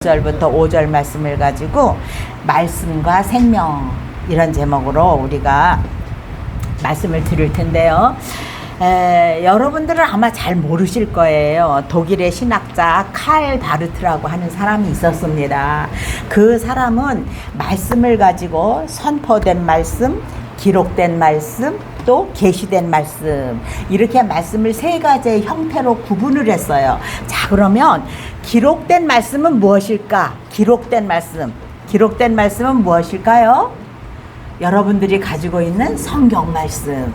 1절부터 5절 말씀을 가지고 말씀과 생명 이런 제목으로 우리가 말씀을 드릴 텐데요. 여러분들은 아마 잘 모르실 거예요. 독일의 신학자 칼 바르트라고 하는 사람이 있었습니다. 그 사람은 말씀을 가지고 선포된 말씀, 기록된 말씀, 또 계시된 말씀, 이렇게 말씀을 세 가지의 형태로 구분을 했어요. 자, 그러면 기록된 말씀은 무엇일까? 기록된 말씀은 무엇일까요? 여러분들이 가지고 있는 성경 말씀,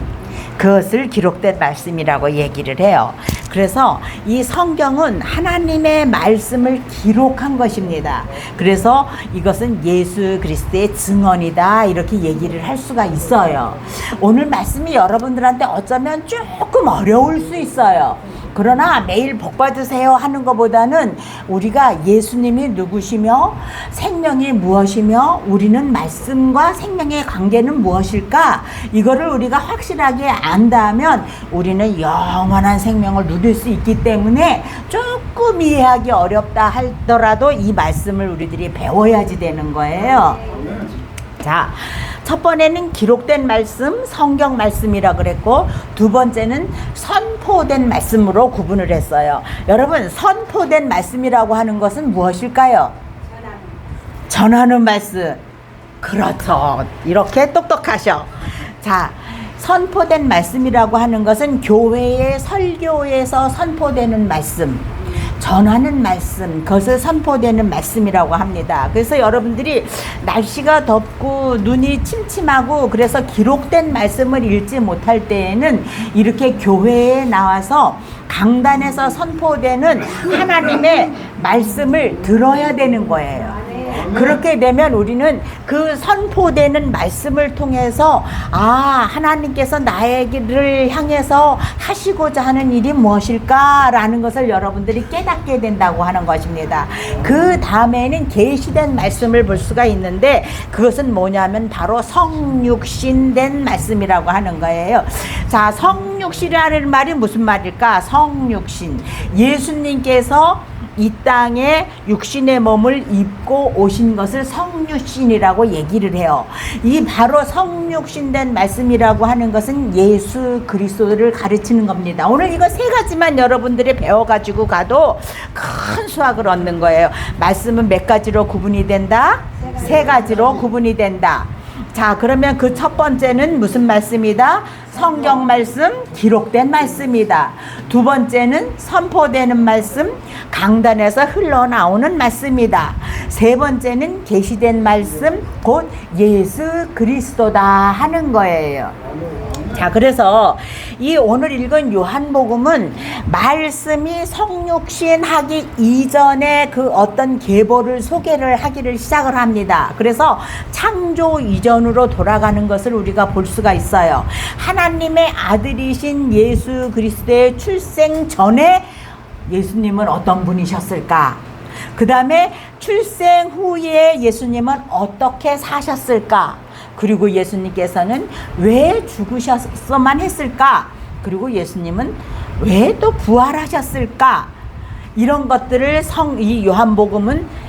그것을 기록된 말씀이라고 얘기를 해요. 그래서 이 성경은 하나님의 말씀을 기록한 것입니다. 그래서 이것은 예수 그리스도의 증언이다, 이렇게 얘기를 할 수가 있어요. 오늘 말씀이 여러분들한테 어쩌면 조금 어려울 수 있어요. 그러나 매일 복 받으세요 하는 것보다는 우리가 예수님이 누구시며 생명이 무엇이며 우리는 말씀과 생명의 관계는 무엇일까, 이거를 우리가 확실하게 안다면 우리는 영원한 생명을 누릴 수 있기 때문에 조금 이해하기 어렵다 하더라도 이 말씀을 우리들이 배워야지 되는 거예요. 자, 첫 번째는 기록된 말씀, 성경 말씀이라 그랬고, 두 번째는 선포된 말씀으로 구분을 했어요. 여러분, 선포된 말씀이라고 하는 것은 무엇일까요? 전하는 말씀. 그렇죠. 이렇게 똑똑하셔. 자, 선포된 말씀이라고 하는 것은 교회의 설교에서 선포되는 말씀, 전하는 말씀, 그것을 선포되는 말씀이라고 합니다. 그래서 여러분들이 날씨가 덥고 눈이 침침하고 그래서 기록된 말씀을 읽지 못할 때에는 이렇게 교회에 나와서 강단에서 선포되는 하나님의 말씀을 들어야 되는 거예요. 그렇게 되면 우리는 그 선포되는 말씀을 통해서 하나님께서 나에게를 향해서 하시고자 하는 일이 무엇일까라는 것을 여러분들이 깨닫게 된다고 하는 것입니다. 그 다음에는 계시된 말씀을 볼 수가 있는데, 그것은 뭐냐면 바로 성육신된 말씀이라고 하는 거예요. 자, 성육신이라는 말이 무슨 말일까? 성육신, 예수님께서 이 땅에 육신의 몸을 입고 오신 것을 성육신이라고 얘기를 해요. 이 바로 성육신된 말씀이라고 하는 것은 예수 그리스도를 가르치는 겁니다. 오늘 이거 세 가지만 여러분들이 배워가지고 가도 큰 수확을 얻는 거예요. 말씀은 몇 가지로 구분이 된다? 세 가지로 구분이 된다. 자, 그러면 그 첫 번째는 무슨 말씀이다? 성경 말씀, 기록된 말씀이다. 두 번째는 선포되는 말씀, 강단에서 흘러나오는 말씀이다. 세 번째는 계시된 말씀, 곧 예수 그리스도다 하는 거예요. 자, 그래서 이 오늘 읽은 요한복음은 말씀이 성육신 하기 이전에 그 어떤 계보를 소개를 하기를 시작을 합니다. 그래서 창조 이전으로 돌아가는 것을 우리가 볼 수가 있어요. 하나님의 아들이신 예수 그리스도의 출생 전에 예수님은 어떤 분이셨을까? 그 다음에 출생 후에 예수님은 어떻게 사셨을까? 그리고 예수님께서는 왜 죽으셨어만 했을까? 그리고 예수님은 왜 또 부활하셨을까? 이런 것들을 이 요한복음은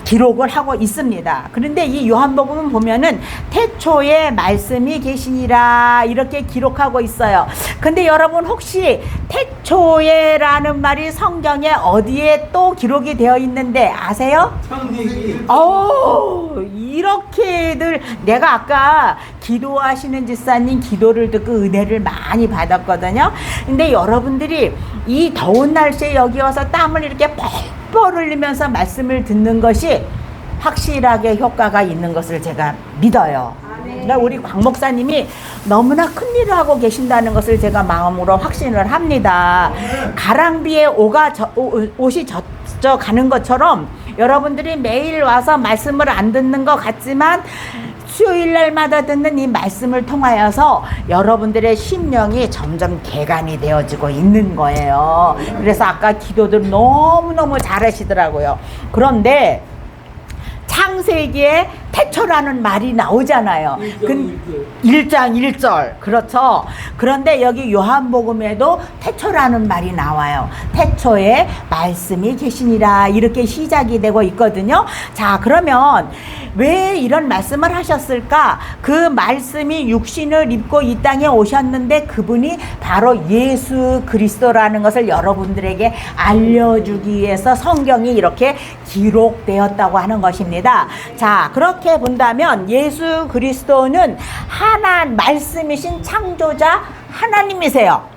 기록을 하고 있습니다. 그런데 이 요한복음은 보면은 태초에 말씀이 계시니라 이렇게 기록하고 있어요. 근데 여러분, 혹시 태초에라는 말이 성경에 어디에 또 기록이 되어 있는데 아세요? 창세기. 이렇게들 내가 아까 기도하시는 집사님 기도를 듣고 은혜를 많이 받았거든요. 근데 여러분들이 이 더운 날씨에 여기 와서 땀을 이렇게 뻘 흘리면서 말씀을 듣는 것이 확실하게 효과가 있는 것을 제가 믿어요. 그러니까 우리 광 목사님이 너무나 큰 일을 하고 계신다는 것을 제가 마음으로 확신을 합니다. 가랑비에 옷이 젖어 가는 것처럼 여러분들이 매일 와서 말씀을 안 듣는 것 같지만 수요일 날마다 듣는 이 말씀을 통하여서 여러분들의 심령이 점점 개간이 되어지고 있는 거예요. 그래서 아까 기도들 너무너무 잘하시더라고요. 그런데 창세기에 태초라는 말이 나오잖아요. 1장 1절. 그렇죠. 그런데 여기 요한복음에도 태초라는 말이 나와요. 태초에 말씀이 계시니라 이렇게 시작이 되고 있거든요. 자, 그러면 왜 이런 말씀을 하셨을까? 그 말씀이 육신을 입고 이 땅에 오셨는데 그분이 바로 예수 그리스도라는 것을 여러분들에게 알려주기 위해서 성경이 이렇게 기록되었다고 하는 것입니다. 자, 그렇게 본다면 예수 그리스도는 말씀이신 창조자 하나님이세요.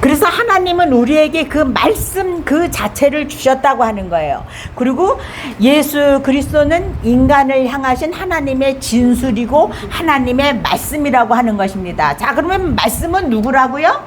그래서 하나님은 우리에게 그 말씀 그 자체를 주셨다고 하는 거예요. 그리고 예수 그리스도는 인간을 향하신 하나님의 진술이고 하나님의 말씀이라고 하는 것입니다. 자, 그러면 말씀은 누구라고요?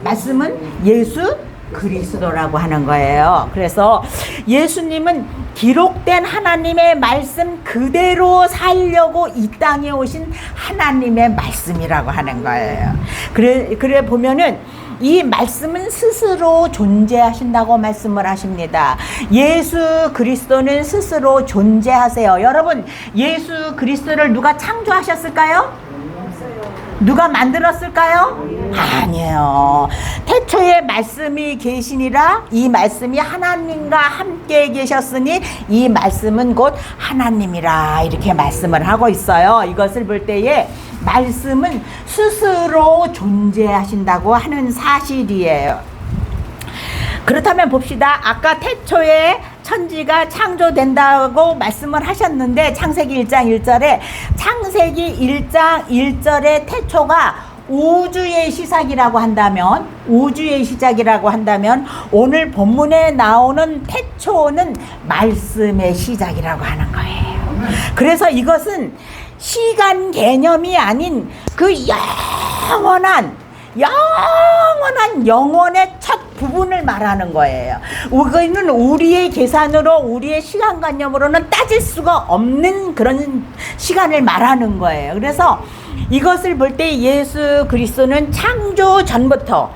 말씀은 예수 그리스도라고 하는 거예요. 그래서 예수님은 기록된 하나님의 말씀 그대로 살려고 이 땅에 오신 하나님의 말씀이라고 하는 거예요. 그래 보면은 이 말씀은 스스로 존재하신다고 말씀을 하십니다. 예수 그리스도는 스스로 존재하세요. 여러분, 예수 그리스도를 누가 창조하셨을까요? 누가 만들었을까요? 아니에요. 태초에 말씀이 계시니라 이 말씀이 하나님과 함께 계셨으니 이 말씀은 곧 하나님이라 이렇게 말씀을 하고 있어요. 이것을 볼 때에 말씀은 스스로 존재하신다고 하는 사실이에요. 그렇다면 봅시다. 아까 태초에 천지가 창조된다고 말씀을 하셨는데 창세기 1장 1절에 창세기 1장 1절의 태초가 우주의 시작이라고 한다면 오늘 본문에 나오는 태초는 말씀의 시작이라고 하는 거예요. 그래서 이것은 시간 개념이 아닌 그 영원의 첫 부분을 말하는 거예요. 이거는 우리의 계산으로 우리의 시간관념으로는 따질 수가 없는 그런 시간을 말하는 거예요. 그래서 이것을 볼 때 예수 그리스도는 창조 전부터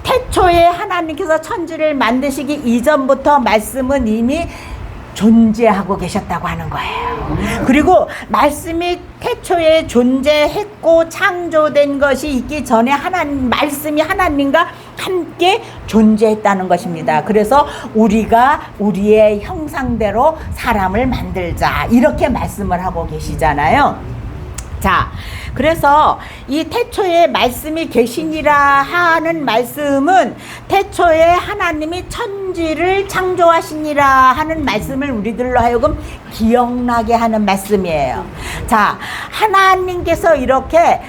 태초에 하나님께서 천지를 만드시기 이전부터 말씀은 이미 존재하고 계셨다고 하는 거예요. 그리고 말씀이 태초에 존재했고 창조된 것이 있기 전에 말씀이 하나님과 함께 존재했다는 것입니다. 그래서 우리가 우리의 형상대로 사람을 만들자 이렇게 말씀을 하고 계시잖아요. 자, 그래서 이 태초에 말씀이 계시니라 하는 말씀은 태초에 하나님이 천지를 창조하시니라 하는 말씀을 우리들로 하여금 기억나게 하는 말씀이에요. 자, 하나님께서 이렇게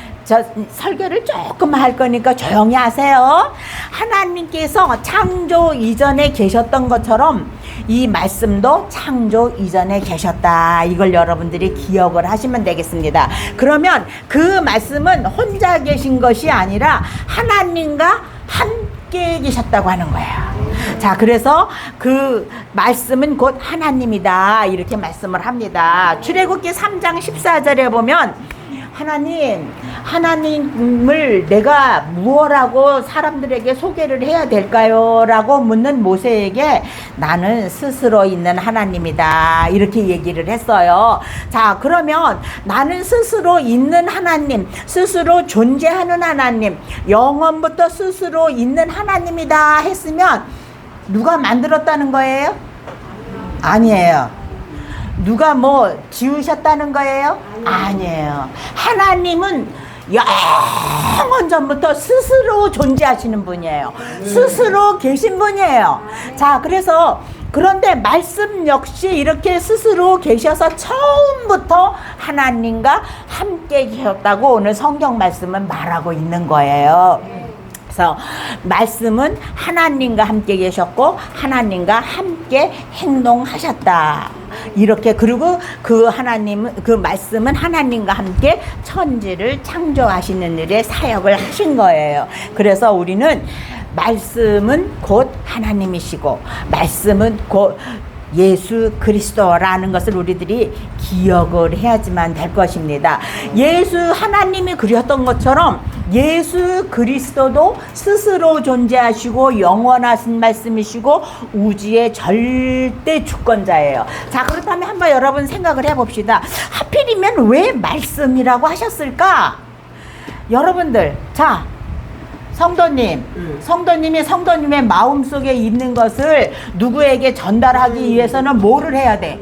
설교를 조금 할 거니까 조용히 하세요. 하나님께서 창조 이전에 계셨던 것처럼 이 말씀도 창조 이전에 계셨다. 이걸 여러분들이 기억을 하시면 되겠습니다. 그러면 그 말씀은 혼자 계신 것이 아니라 하나님과 함께 계셨다고 하는 거예요. 자, 그래서 그 말씀은 곧 하나님이다. 이렇게 말씀을 합니다. 출애굽기 3장 14절에 보면 하나님을 내가 무엇라고 사람들에게 소개를 해야 될까요? 라고 묻는 모세에게 나는 스스로 있는 하나님이다. 이렇게 얘기를 했어요. 자, 그러면 나는 스스로 있는 하나님, 스스로 존재하는 하나님, 영원부터 스스로 있는 하나님이다 했으면 누가 만들었다는 거예요? 아니에요. 누가 뭐 지으셨다는 거예요? 아니에요. 하나님은 영원 전부터 스스로 존재하시는 분이에요. 스스로 계신 분이에요. 자, 그런데 말씀 역시 이렇게 스스로 계셔서 처음부터 하나님과 함께 계셨다고 오늘 성경 말씀은 말하고 있는 거예요. 그래서 말씀은 하나님과 함께 계셨고 하나님과 함께 행동하셨다. 이렇게, 그리고 그 말씀은 하나님과 함께 천지를 창조하시는 일에 사역을 하신 거예요. 그래서 우리는 말씀은 곧 하나님이시고 말씀은 곧 예수 그리스도라는 것을 우리들이 기억을 해야지만 될 것입니다. 하나님이 그렸던 것처럼 예수 그리스도도 스스로 존재하시고 영원하신 말씀이시고 우주의 절대 주권자예요. 자, 그렇다면 한번 여러분 생각을 해봅시다. 하필이면 왜 말씀이라고 하셨을까? 여러분들, 자, 성도님이 성도님의 마음속에 있는 것을 누구에게 전달하기 위해서는 뭐를 해야 돼?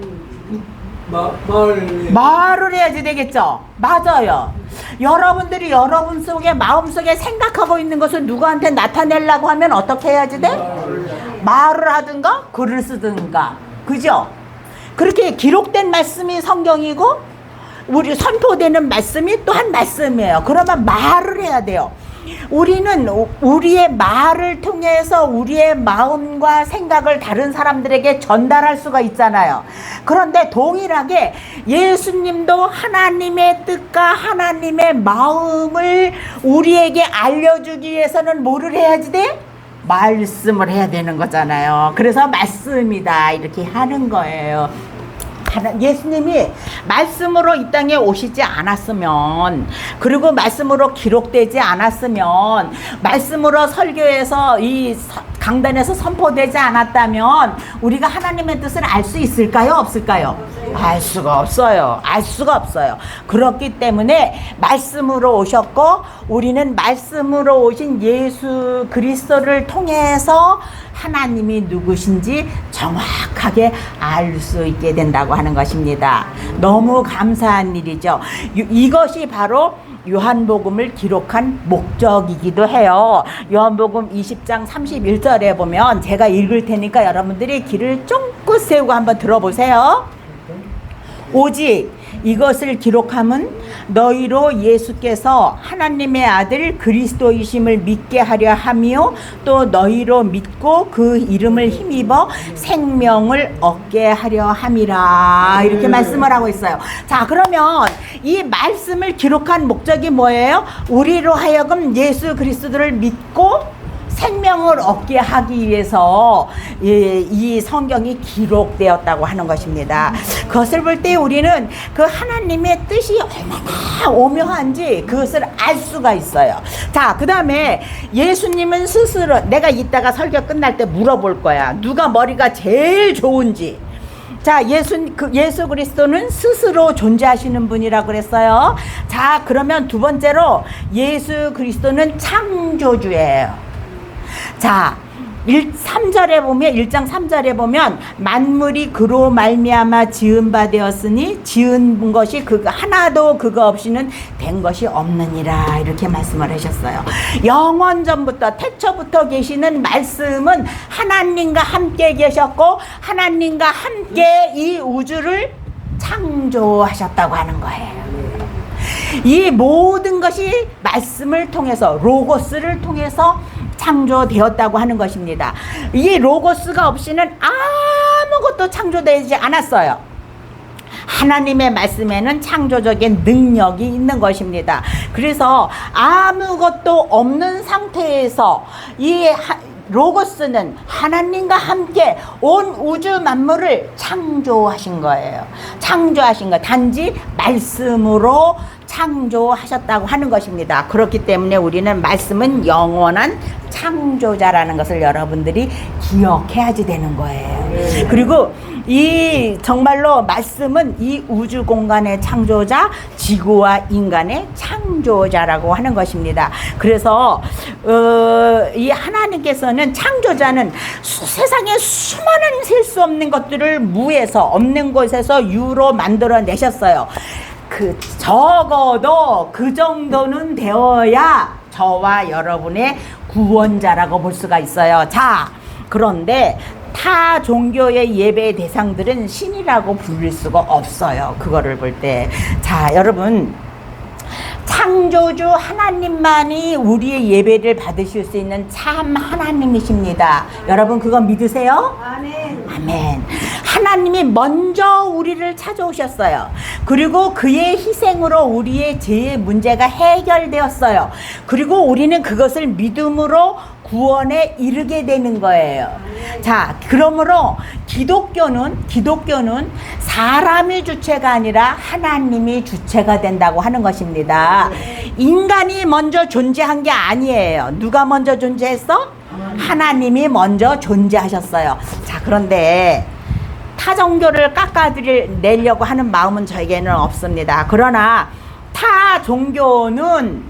말을 해야지 되겠죠? 맞아요. 여러분들이 여러분 속에 마음속에 생각하고 있는 것을 누구한테 나타내려고 하면 어떻게 해야지 돼? 말을 하든가 글을 쓰든가. 그죠? 그렇게 기록된 말씀이 성경이고 우리 선포되는 말씀이 또한 말씀이에요. 그러면 말을 해야 돼요. 우리는 우리의 말을 통해서 우리의 마음과 생각을 다른 사람들에게 전달할 수가 있잖아요. 그런데 동일하게 예수님도 하나님의 뜻과 하나님의 마음을 우리에게 알려주기 위해서는 뭐를 해야지 돼? 말씀을 해야 되는 거잖아요. 그래서 말씀이다 이렇게 하는 거예요. 예수님이 말씀으로 이 땅에 오시지 않았으면, 그리고 말씀으로 기록되지 않았으면, 말씀으로 설교해서 이 강단에서 선포되지 않았다면 우리가 하나님의 뜻을 알 수 있을까요? 없을까요? 알 수가 없어요. 알 수가 없어요. 그렇기 때문에 말씀으로 오셨고 우리는 말씀으로 오신 예수 그리스도를 통해서 하나님이 누구신지 정확하게 알 수 있게 된다고 하는 것입니다. 너무 감사한 일이죠. 이것이 바로 요한복음을 기록한 목적이기도 해요. 요한복음 20장 31절에 보면 제가 읽을 테니까 여러분들이 귀를 쫑긋 세우고 한번 들어보세요. 오직 이것을 기록함은 너희로 예수께서 하나님의 아들 그리스도이심을 믿게 하려 하며 또 너희로 믿고 그 이름을 힘입어 생명을 얻게 하려 함이라 이렇게 말씀을 하고 있어요. 자, 그러면 이 말씀을 기록한 목적이 뭐예요? 우리로 하여금 예수 그리스도를 믿고 생명을 얻게 하기 위해서 이 성경이 기록되었다고 하는 것입니다. 그것을 볼 때 우리는 그 하나님의 뜻이 얼마나 오묘한지 그것을 알 수가 있어요. 자, 그 다음에 예수님은 스스로, 내가 이따가 설교 끝날 때 물어볼 거야. 누가 머리가 제일 좋은지. 자, 예수 그리스도는 스스로 존재하시는 분이라고 그랬어요. 자, 그러면 두 번째로 예수 그리스도는 창조주예요. 자, 3절에 보면 1장 3절에 보면 만물이 그로 말미암아 지은 바 되었으니 지은 것이 그거 하나도 그거 없이는 된 것이 없느니라 이렇게 말씀을 하셨어요. 영원전부터 태초부터 계시는 말씀은 하나님과 함께 계셨고 하나님과 함께 이 우주를 창조하셨다고 하는 거예요. 이 모든 것이 말씀을 통해서 로고스를 통해서 창조되었다고 하는 것입니다. 이 로고스가 없이는 아무것도 창조되지 않았어요. 하나님의 말씀에는 창조적인 능력이 있는 것입니다. 그래서 아무것도 없는 상태에서 이 로고스는 하나님과 함께 온 우주 만물을 창조하신 거예요. 창조하신 거 단지 말씀으로 창조하셨다고 하는 것입니다. 그렇기 때문에 우리는 말씀은 영원한 창조자라는 것을 여러분들이 기억해야지 되는 거예요. 그리고 이 정말로 말씀은 이 우주 공간의 창조자, 지구와 인간의 창조자라고 하는 것입니다. 그래서 이 하나님께서는 창조자는 세상에 수많은 셀 수 없는 것들을 무에서 없는 곳에서 유로 만들어 내셨어요. 적어도 그 정도는 되어야 저와 여러분의 구원자라고 볼 수가 있어요. 자, 그런데 타 종교의 예배 대상들은 신이라고 부를 수가 없어요. 그거를 볼 때. 자, 여러분, 창조주 하나님만이 우리의 예배를 받으실 수 있는 참 하나님이십니다. 여러분 그거 믿으세요? 아멘. 아멘. 하나님이 먼저 우리를 찾아오셨어요. 그리고 그의 희생으로 우리의 죄의 문제가 해결되었어요. 그리고 우리는 그것을 믿음으로 구원에 이르게 되는 거예요. 자, 그러므로 기독교는 사람이 주체가 아니라 하나님이 주체가 된다고 하는 것입니다. 인간이 먼저 존재한 게 아니에요. 누가 먼저 존재했어? 하나님이 먼저 존재하셨어요. 자, 그런데 타 종교를 깎아내려고 하는 마음은 저에게는 없습니다. 그러나 타 종교는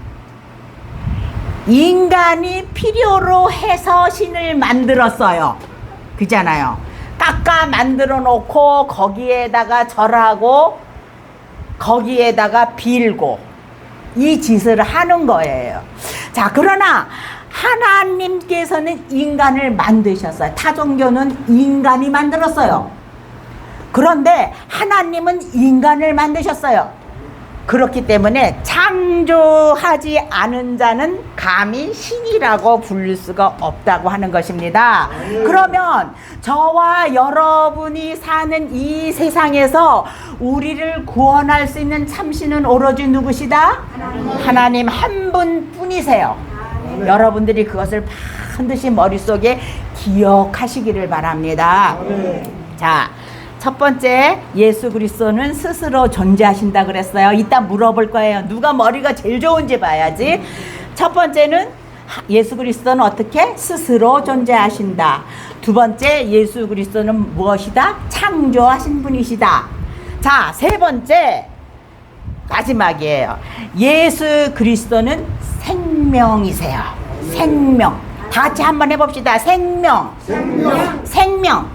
인간이 필요로 해서 신을 만들었어요. 그잖아요. 깎아 만들어 놓고 거기에다가 절하고 거기에다가 빌고 이 짓을 하는 거예요. 자, 그러나 하나님께서는 인간을 만드셨어요. 타 종교는 인간이 만들었어요. 그런데 하나님은 인간을 만드셨어요. 그렇기 때문에 창조하지 않은 자는 감히 신이라고 부를 수가 없다고 하는 것입니다. 그러면 저와 여러분이 사는 이 세상에서 우리를 구원할 수 있는 참신은 오로지 누구시다? 하나님 한 분뿐이세요. 여러분들이 그것을 반드시 머릿속에 기억하시기를 바랍니다. 자, 첫 번째, 예수 그리스도는 스스로 존재하신다 그랬어요. 이따 물어볼 거예요. 누가 머리가 제일 좋은지 봐야지. 첫 번째는 예수 그리스도는 어떻게? 스스로 존재하신다. 두 번째, 예수 그리스도는 무엇이다? 창조하신 분이시다. 자, 세 번째, 마지막이에요. 예수 그리스도는 생명이세요. 생명. 다 같이 한번 해봅시다. 생명. 생명.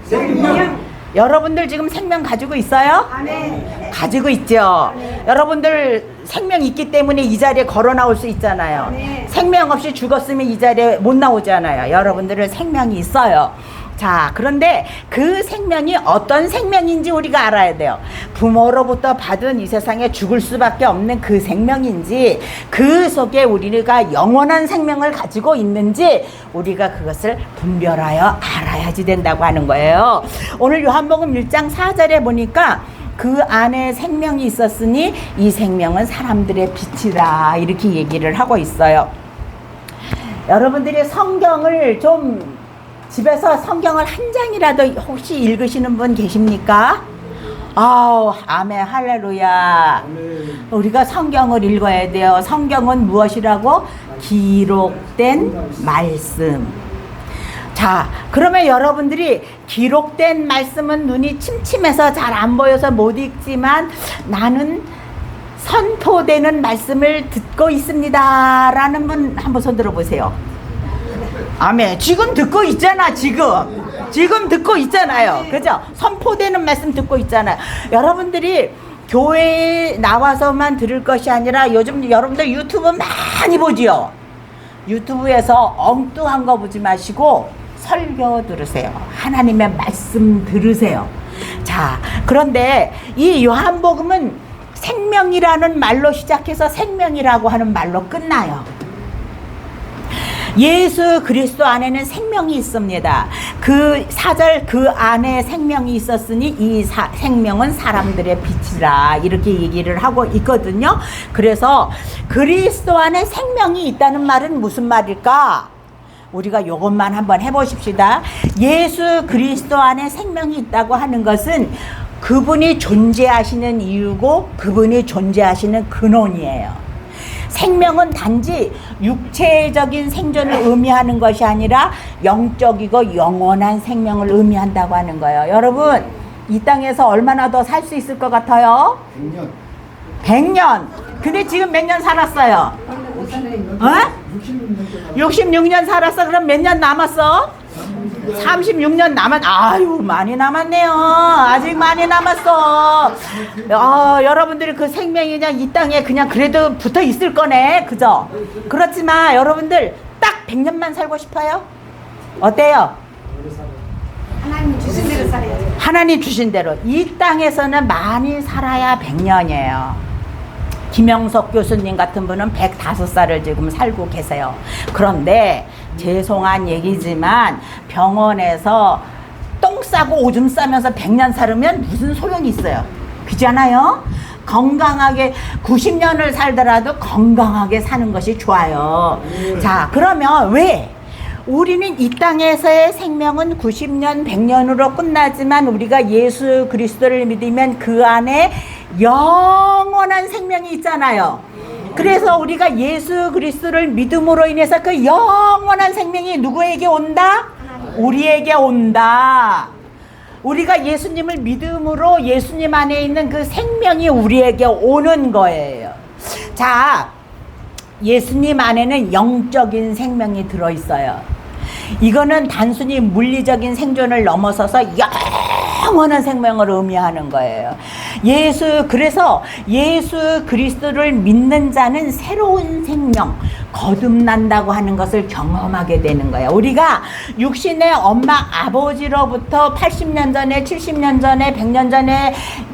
여러분들 지금 생명 가지고 있어요? 네. 가지고 있죠? 네. 여러분들 생명 있기 때문에 이 자리에 걸어 나올 수 있잖아요. 네. 생명 없이 죽었으면 이 자리에 못 나오잖아요. 여러분들은 생명이 있어요. 자, 그런데 그 생명이 어떤 생명인지 우리가 알아야 돼요. 부모로부터 받은 이 세상에 죽을 수밖에 없는 그 생명인지, 그 속에 우리가 영원한 생명을 가지고 있는지 우리가 그것을 분별하여 알아야지 된다고 하는 거예요. 오늘 요한복음 1장 4절에 보니까 그 안에 생명이 있었으니 이 생명은 사람들의 빛이다, 이렇게 얘기를 하고 있어요. 여러분들이 성경을 좀 집에서 성경을 한 장이라도 혹시 읽으시는 분 계십니까? 아우, 아멘, 할렐루야. 우리가 성경을 읽어야 돼요. 성경은 무엇이라고? 기록된 말씀. 자, 그러면 여러분들이 기록된 말씀은 눈이 침침해서 잘 안 보여서 못 읽지만 나는 선포되는 말씀을 듣고 있습니다 라는 분 한번 손 들어보세요. 아멘. 지금 듣고 있잖아. 지금 듣고 있잖아요. 그죠? 선포되는 말씀 듣고 있잖아요. 여러분들이 교회에 나와서만 들을 것이 아니라 요즘 여러분들 유튜브 많이 보지요. 유튜브에서 엉뚱한 거 보지 마시고 설교 들으세요. 하나님의 말씀 들으세요. 자, 그런데 이 요한복음은 생명이라는 말로 시작해서 생명이라고 하는 말로 끝나요. 예수 그리스도 안에는 생명이 있습니다. 그 4절, 그 안에 생명이 있었으니 이 생명은 사람들의 빛이라, 이렇게 얘기를 하고 있거든요. 그래서 그리스도 안에 생명이 있다는 말은 무슨 말일까? 우리가 이것만 한번 해보십시다. 예수 그리스도 안에 생명이 있다고 하는 것은 그분이 존재하시는 이유고 그분이 존재하시는 근원이에요. 생명은 단지 육체적인 생존을 의미하는 것이 아니라 영적이고 영원한 생명을 의미한다고 하는 거예요. 여러분, 이 땅에서 얼마나 더 살 수 있을 것 같아요? 100년. 100년. 근데 지금 몇 년 살았어요? 66년 살았어. 그럼 몇 년 남았어? 36년 아유, 많이 남았네요. 아직 많이 남았어. 여러분들이 그 생명이 그냥 이 땅에 그냥 그래도 붙어 있을 거네. 그죠? 그렇지만 여러분들 딱 100년만 살고 싶어요? 어때요? 하나님 주신 대로 살아야죠. 하나님 주신 대로. 이 땅에서는 많이 살아야 100년이에요. 김영석 교수님 같은 분은 105살을 지금 살고 계세요. 그런데 죄송한 얘기지만 병원에서 똥 싸고 오줌 싸면서 100년 살으면 무슨 소용이 있어요? 그잖아요? 건강하게 90년을 살더라도 건강하게 사는 것이 좋아요. 자, 그러면 왜? 우리는 이 땅에서의 생명은 90년, 100년으로 끝나지만 우리가 예수 그리스도를 믿으면 그 안에 영원한 생명이 있잖아요. 그래서 우리가 예수 그리스도를 믿음으로 인해서 그 영원한 생명이 누구에게 온다? 우리에게 온다. 우리가 예수님을 믿음으로 예수님 안에 있는 그 생명이 우리에게 오는 거예요. 자, 예수님 안에는 영적인 생명이 들어있어요. 이거는 단순히 물리적인 생존을 넘어서서 영원한 생명을 의미하는 거예요. 그래서 예수 그리스도를 믿는 자는 새로운 생명, 거듭난다고 하는 것을 경험하게 되는 거예요. 우리가 육신의 엄마 아버지로부터 80년 전에, 70년 전에, 100년 전에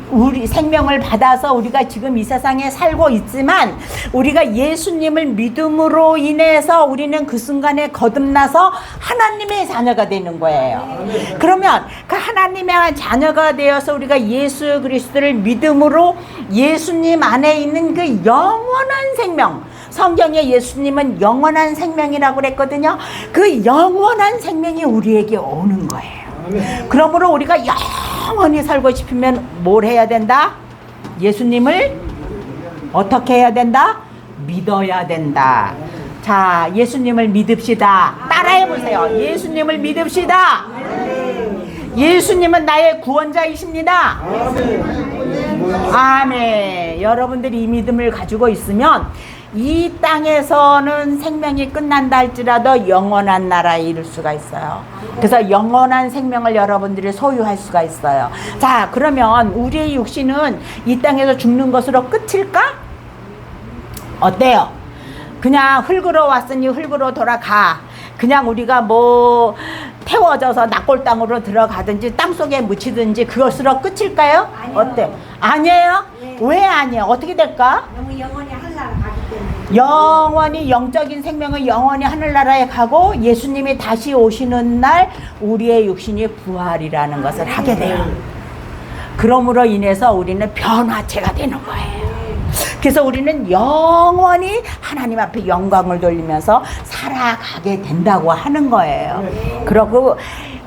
우리 생명을 받아서 우리가 지금 이 세상에 살고 있지만, 우리가 예수님을 믿음으로 인해서 우리는 그 순간에 거듭나서 하나님의 자녀가 되는 거예요. 그러면 그 하나님의 자녀가 되어서 우리가 예수 그리스도를 믿음으로 예수님 안에 있는 그 영원한 생명, 성경에 예수님은 영원한 생명이라고 그랬거든요. 그 영원한 생명이 우리에게 오는 거예요. 그러므로 우리가 영원히 살고 싶으면 뭘 해야 된다? 예수님을 어떻게 해야 된다? 믿어야 된다. 자, 예수님을 믿읍시다. 따라해 보세요. 예수님을 믿읍시다. 예수님은 나의 구원자이십니다. 아멘. 여러분들이 이 믿음을 가지고 있으면 이 땅에서는 생명이 끝난다 할지라도 영원한 나라에 이를 수가 있어요. 그래서 영원한 생명을 여러분들이 소유할 수가 있어요. 자, 그러면 우리의 육신은 이 땅에서 죽는 것으로 끝일까? 어때요? 그냥 흙으로 왔으니 흙으로 돌아가. 그냥 우리가 뭐 태워져서 낙골땅으로 들어가든지 땅속에 묻히든지 그것으로 끝일까요? 아니요. 어때? 아니에요? 네. 왜 아니에요? 어떻게 될까? 너무 영원히 하늘나라 가기 때문에. 영원히 영적인 생명은 영원히 하늘나라에 가고 예수님이 다시 오시는 날 우리의 육신이 부활이라는 것을 하게 돼요. 그러므로 인해서 우리는 변화체가 되는 거예요. 그래서 우리는 영원히 하나님 앞에 영광을 돌리면서 살아가게 된다고 하는 거예요.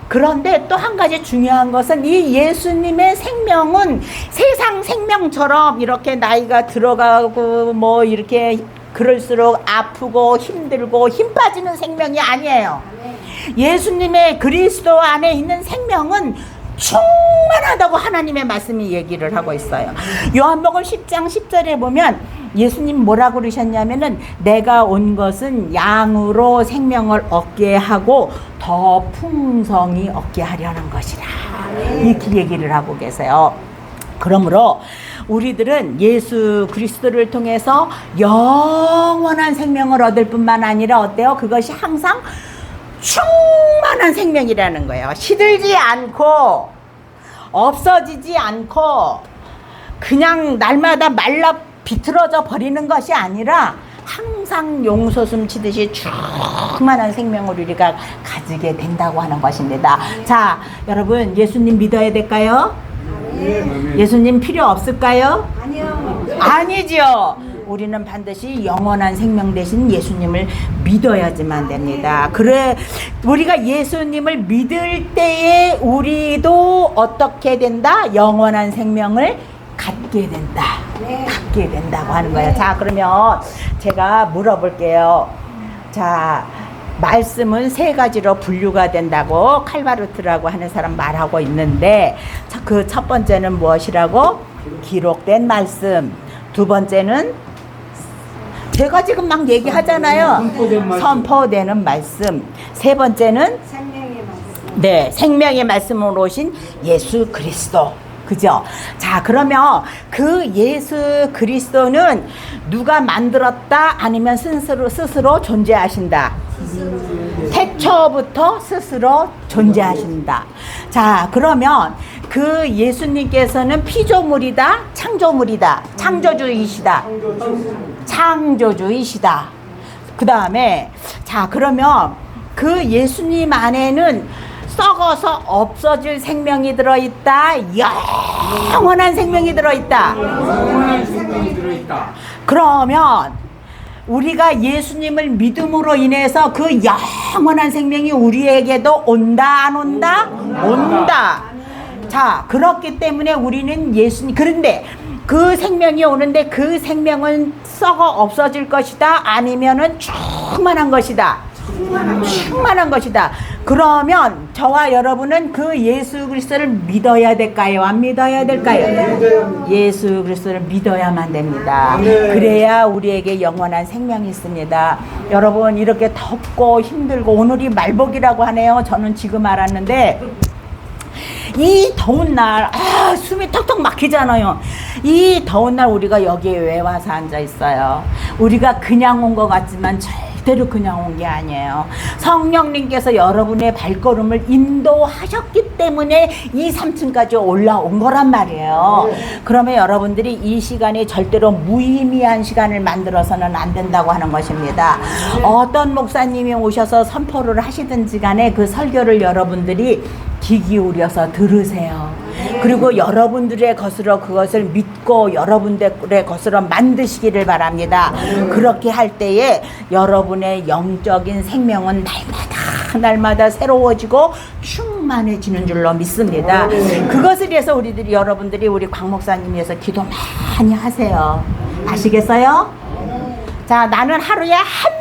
그런데 또 한 가지 중요한 것은 이 예수님의 생명은 세상 생명처럼 이렇게 나이가 들어가고 뭐 이렇게 그럴수록 아프고 힘들고 힘 빠지는 생명이 아니에요. 예수님의 그리스도 안에 있는 생명은 충만하다고 하나님의 말씀이 얘기를 하고 있어요. 요한복음 10장 10절에 보면 예수님 뭐라고 그러셨냐면은 내가 온 것은 양으로 생명을 얻게 하고 더 풍성히 얻게 하려는 것이라, 이렇게 얘기를 하고 계세요. 그러므로 우리들은 예수 그리스도를 통해서 영원한 생명을 얻을 뿐만 아니라 어때요? 그것이 항상 충만한 생명이라는 거예요. 시들지 않고 없어지지 않고 그냥 날마다 말라 비틀어져 버리는 것이 아니라 항상 용솟음 치듯이 충만한 생명을 우리가 가지게 된다고 하는 것입니다. 자, 여러분 예수님 믿어야 될까요? 예수님 필요 없을까요? 아니요. 아니죠. 우리는 반드시 영원한 생명 대신 예수님을 믿어야지만 됩니다. 그래, 우리가 예수님을 믿을 때에 우리도 어떻게 된다? 영원한 생명을 갖게 된다. 갖게 된다고 하는 거예요. 자, 그러면 제가 물어볼게요. 자, 말씀은 세 가지로 분류가 된다고 칼바르트라고 하는 사람 말하고 있는데, 그 첫 번째는 무엇이라고? 기록된 말씀. 두 번째는 제가 지금 막 얘기하잖아요. 선포되는 말씀. 세 번째는 생명의 말씀. 네, 생명의 말씀으로 오신 예수 그리스도. 그죠? 자, 그러면 그 예수 그리스도는 누가 만들었다? 아니면 스스로 존재하신다? 태초부터 스스로 존재하신다. 자, 그러면 그 예수님께서는 피조물이다? 창조물이다? 창조주이시다? 창조주이시다. 그 다음에 자, 그러면 그 예수님 안에는 썩어서 없어질 생명이 들어있다? 영원한 생명이 들어있다? 영원한 생명이 들어있다. 그러면 우리가 예수님을 믿음으로 인해서 그 영원한 생명이 우리에게도 온다, 안 온다? 온다. 자, 그렇기 때문에 우리는 예수님, 그런데 그 생명이 오는데 그 생명은 썩어 없어질 것이다, 아니면은 충만한 것이다. 충만한 것이다. 그러면 저와 여러분은 그 예수 그리스도를 믿어야 될까요? 안 믿어야 될까요? 예수 그리스도를 믿어야만 됩니다. 그래야 우리에게 영원한 생명이 있습니다. 여러분, 이렇게 덥고 힘들고, 오늘이 말복이라고 하네요. 저는 지금 알았는데, 이 더운 날, 숨이 턱턱 막히잖아요. 이 더운 날 우리가 여기에 왜 와서 앉아 있어요? 우리가 그냥 온 것 같지만 절대로 그냥 온 게 아니에요. 성령님께서 여러분의 발걸음을 인도하셨기 때문에 이 3층까지 올라온 거란 말이에요. 그러면 여러분들이 이 시간이 절대로 무의미한 시간을 만들어서는 안 된다고 하는 것입니다. 어떤 목사님이 오셔서 선포를 하시든지 간에 그 설교를 여러분들이 귀 기울여서 들으세요. 그리고 여러분들의 것으로 그것을 믿고 여러분들의 것으로 만드시기를 바랍니다. 그렇게 할 때에 여러분의 영적인 생명은 날마다 새로워지고 충만해지는 줄로 믿습니다. 그것을 위해서 여러분들이 우리 광 목사님 위해서 기도 많이 하세요. 아시겠어요? 자, 나는 하루에 한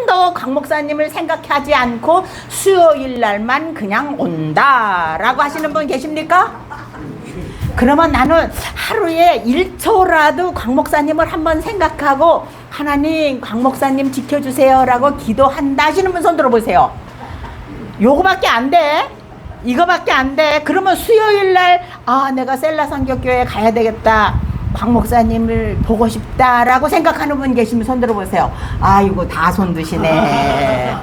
번도 강 목사님을 생각하지 않고 수요일 날만 그냥 온다 라고 하시는 분 계십니까? 그러면 나는 하루에 1초라도 강 목사님을 한번 생각하고 하나님, 강 목사님 지켜주세요 라고 기도한다 하시는 분 손 들어보세요. 요거밖에 안 돼. 이거밖에 안 돼. 그러면 수요일 날 내가 셀라 선교교회 가야 되겠다, 박 목사님을 보고 싶다라고 생각하는 분 계시면 손 들어보세요. 아이고, 다 손 드시네.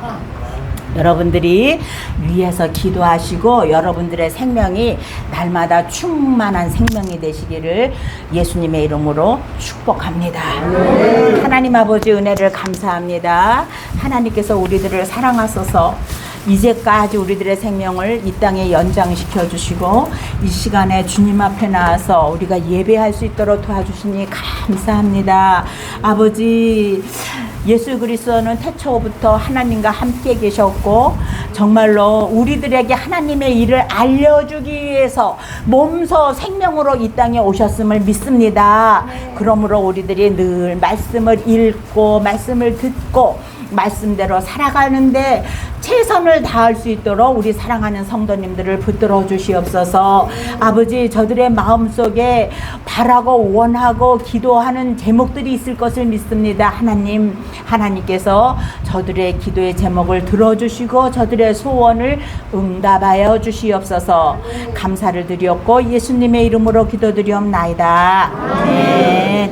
여러분들이 위에서 기도하시고 여러분들의 생명이 날마다 충만한 생명이 되시기를 예수님의 이름으로 축복합니다. 하나님 아버지, 은혜를 감사합니다. 하나님께서 우리들을 사랑하셔서 이제까지 우리들의 생명을 이 땅에 연장시켜 주시고 이 시간에 주님 앞에 나와서 우리가 예배할 수 있도록 도와주시니 감사합니다. 아버지, 예수 그리스도는 태초부터 하나님과 함께 계셨고 정말로 우리들에게 하나님의 일을 알려주기 위해서 몸소 생명으로 이 땅에 오셨음을 믿습니다. 그러므로 우리들이 늘 말씀을 읽고 말씀을 듣고 말씀대로 살아가는데 최선을 다할 수 있도록 우리 사랑하는 성도님들을 붙들어 주시옵소서. 아버지, 저들의 마음속에 바라고 원하고 기도하는 제목들이 있을 것을 믿습니다. 하나님께서 저들의 기도의 제목을 들어주시고 저들의 소원을 응답하여 주시옵소서. 감사를 드렸고 예수님의 이름으로 기도드리옵나이다. 아멘.